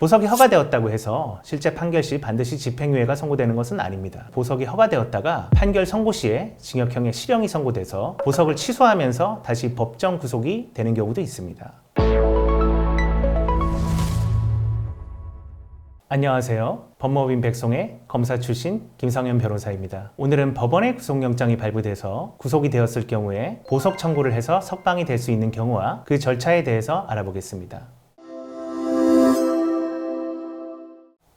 보석이 허가되었다고 해서 실제 판결 시 반드시 집행유예가 선고되는 것은 아닙니다. 보석이 허가되었다가 판결 선고 시에 징역형의 실형이 선고돼서 보석을 취소하면서 다시 법정 구속이 되는 경우도 있습니다. 안녕하세요. 법무법인 백송의 검사 출신 김성현 변호사입니다. 오늘은 법원의 구속영장이 발부돼서 구속이 되었을 경우에 보석 청구를 해서 석방이 될 수 있는 경우와 그 절차에 대해서 알아보겠습니다.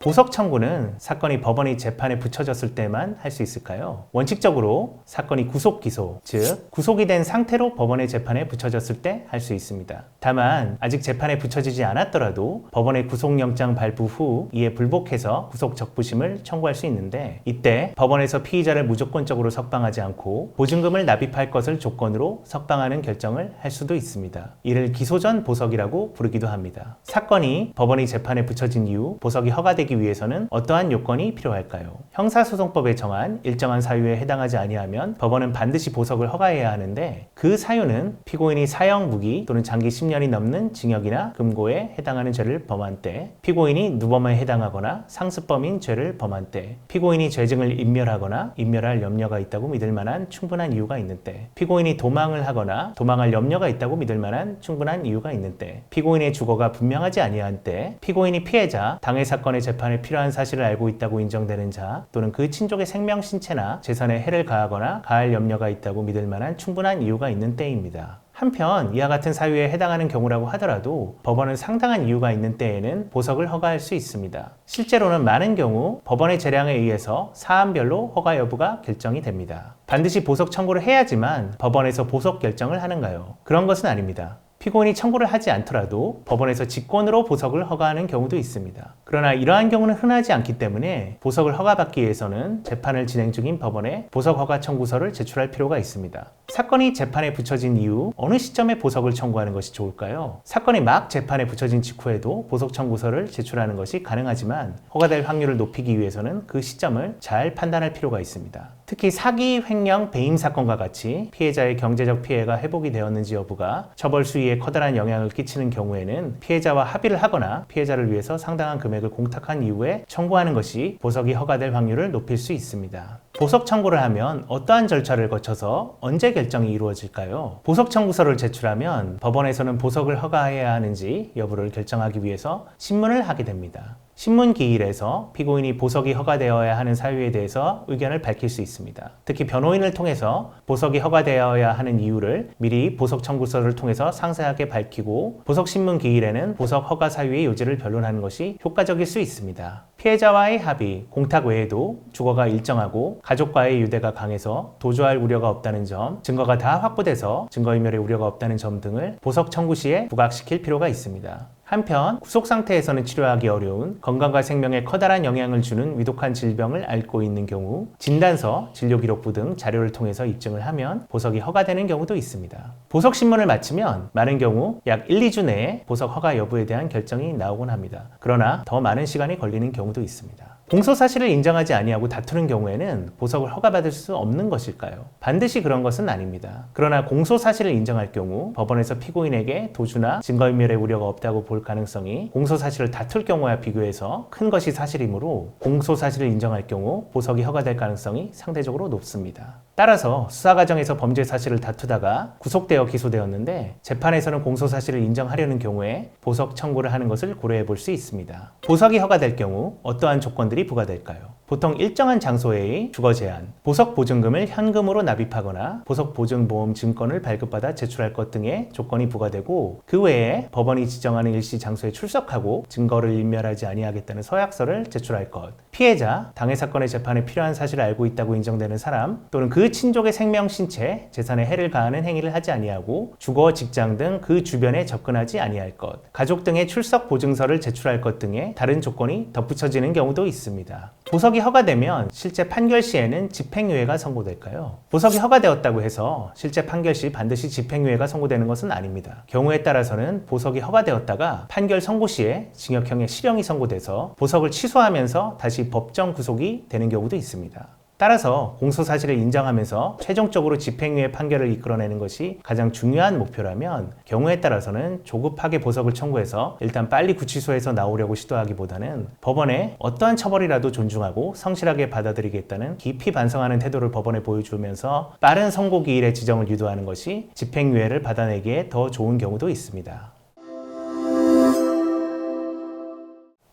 보석 청구는 사건이 법원의 재판에 붙여졌을 때만 할 수 있을까요? 원칙적으로 사건이 구속 기소, 즉 구속이 된 상태로 법원의 재판에 붙여졌을 때 할 수 있습니다. 다만 아직 재판에 붙여지지 않았더라도 법원의 구속영장 발부 후 이에 불복해서 구속 적부심을 청구할 수 있는데, 이때 법원에서 피의자를 무조건적으로 석방하지 않고 보증금을 납입할 것을 조건으로 석방하는 결정을 할 수도 있습니다. 이를 기소 전 보석이라고 부르기도 합니다. 사건이 법원의 재판에 붙여진 이후 보석이 허가되기 위해서는 어떠한 요건이 필요할까요? 형사소송법에 정한 일정한 사유에 해당하지 아니하면 법원은 반드시 보석을 허가해야 하는데, 그 사유는 피고인이 사형 무기 또는 장기 10년이 넘는 징역이나 금고에 해당하는 죄를 범한 때, 피고인이 누범에 해당하거나 상습범인 죄를 범한 때, 피고인이 죄증을 인멸하거나 인멸할 염려가 있다고 믿을 만한 충분한 이유가 있는 때, 피고인이 도망을 하거나 도망할 염려가 있다고 믿을 만한 충분한 이유가 있는 때, 피고인의 주거가 분명하지 아니한 때, 피고인이 피해자, 당해 사건의 재판에 필요한 사실을 알고 있다고 인정되는 자, 또는 그 친족의 생명, 신체나 재산에 해를 가하거나 가할 염려가 있다고 믿을 만한 충분한 이유가 있는 때입니다. 한편 이와 같은 사유에 해당하는 경우라고 하더라도 법원은 상당한 이유가 있는 때에는 보석을 허가할 수 있습니다. 실제로는 많은 경우 법원의 재량에 의해서 사안별로 허가 여부가 결정이 됩니다. 반드시 보석 청구를 해야지만 법원에서 보석 결정을 하는가요? 그런 것은 아닙니다. 피고인이 청구를 하지 않더라도 법원에서 직권으로 보석을 허가하는 경우도 있습니다. 그러나 이러한 경우는 흔하지 않기 때문에 보석을 허가받기 위해서는 재판을 진행 중인 법원에 보석 허가 청구서를 제출할 필요가 있습니다. 사건이 재판에 붙여진 이후 어느 시점에 보석을 청구하는 것이 좋을까요? 사건이 막 재판에 붙여진 직후에도 보석 청구서를 제출하는 것이 가능하지만 허가될 확률을 높이기 위해서는 그 시점을 잘 판단할 필요가 있습니다. 특히 사기, 횡령, 배임 사건과 같이 피해자의 경제적 피해가 회복이 되었는지 여부가 처벌 수위에 커다란 영향을 끼치는 경우에는 피해자와 합의를 하거나 피해자를 위해서 상당한 금액을 공탁한 이후에 청구하는 것이 보석이 허가될 확률을 높일 수 있습니다. 보석 청구를 하면 어떠한 절차를 거쳐서 언제 결정이 이루어질까요? 보석 청구서를 제출하면 법원에서는 보석을 허가해야 하는지 여부를 결정하기 위해서 신문을 하게 됩니다. 신문 기일에서 피고인이 보석이 허가되어야 하는 사유에 대해서 의견을 밝힐 수 있습니다. 특히 변호인을 통해서 보석이 허가되어야 하는 이유를 미리 보석 청구서를 통해서 상세하게 밝히고, 보석 신문 기일에는 보석 허가 사유의 요지를 변론하는 것이 효과적일 수 있습니다. 피해자와의 합의, 공탁 외에도 주거가 일정하고 가족과의 유대가 강해서 도주할 우려가 없다는 점, 증거가 다 확보돼서 증거인멸의 우려가 없다는 점 등을 보석 청구 시에 부각시킬 필요가 있습니다. 한편 구속 상태에서는 치료하기 어려운 건강과 생명에 커다란 영향을 주는 위독한 질병을 앓고 있는 경우 진단서, 진료기록부 등 자료를 통해서 입증을 하면 보석이 허가되는 경우도 있습니다. 보석 신문을 마치면 많은 경우 약 1, 2주 내에 보석 허가 여부에 대한 결정이 나오곤 합니다. 그러나 더 많은 시간이 걸리는 경우도 있습니다. 공소 사실을 인정하지 아니하고 다투는 경우에는 보석을 허가받을 수 없는 것일까요? 반드시 그런 것은 아닙니다. 그러나 공소 사실을 인정할 경우 법원에서 피고인에게 도주나 증거인멸의 우려가 없다고 볼 가능성이 공소 사실을 다툴 경우와 비교해서 큰 것이 사실이므로 공소 사실을 인정할 경우 보석이 허가될 가능성이 상대적으로 높습니다. 따라서 수사 과정에서 범죄 사실을 다투다가 구속되어 기소되었는데 재판에서는 공소 사실을 인정하려는 경우에 보석 청구를 하는 것을 고려해 볼 수 있습니다. 보석이 허가될 경우 어떠한 조건들이 부과될까요? 보통 일정한 장소의 주거 제한, 보석 보증금을 현금으로 납입하거나 보석 보증보험 증권을 발급받아 제출할 것 등의 조건이 부과되고, 그 외에 법원이 지정하는 일시 장소에 출석하고 증거를 인멸하지 아니하겠다는 서약서를 제출할 것, 피해자, 당해 사건의 재판에 필요한 사실을 알고 있다고 인정되는 사람 또는 그 친족의 생명, 신체, 재산에 해를 가하는 행위를 하지 아니하고 주거, 직장 등 그 주변에 접근하지 아니할 것, 가족 등의 출석 보증서를 제출할 것 등의 다른 조건이 덧붙여지는 경우도 있습니다. 보석이 허가되면 실제 판결 시에는 집행유예가 선고될까요? 보석이 허가되었다고 해서 실제 판결 시 반드시 집행유예가 선고되는 것은 아닙니다. 경우에 따라서는 보석이 허가되었다가 판결 선고 시에 징역형의 실형이 선고돼서 보석을 취소하면서 다시 법정 구속이 되는 경우도 있습니다. 따라서 공소 사실을 인정하면서 최종적으로 집행유예 판결을 이끌어내는 것이 가장 중요한 목표라면 경우에 따라서는 조급하게 보석을 청구해서 일단 빨리 구치소에서 나오려고 시도하기보다는 법원에 어떠한 처벌이라도 존중하고 성실하게 받아들이겠다는 깊이 반성하는 태도를 법원에 보여주면서 빠른 선고기일의 지정을 유도하는 것이 집행유예를 받아내기에 더 좋은 경우도 있습니다.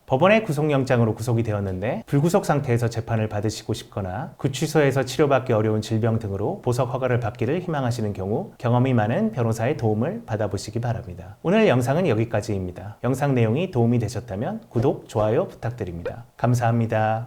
법원의 구속영장으로 구속이 되었는데 불구속 상태에서 재판을 받으시고 싶거나 구치소에서 치료받기 어려운 질병 등으로 보석 허가를 받기를 희망하시는 경우 경험이 많은 변호사의 도움을 받아보시기 바랍니다. 오늘 영상은 여기까지입니다. 영상 내용이 도움이 되셨다면 구독, 좋아요 부탁드립니다. 감사합니다.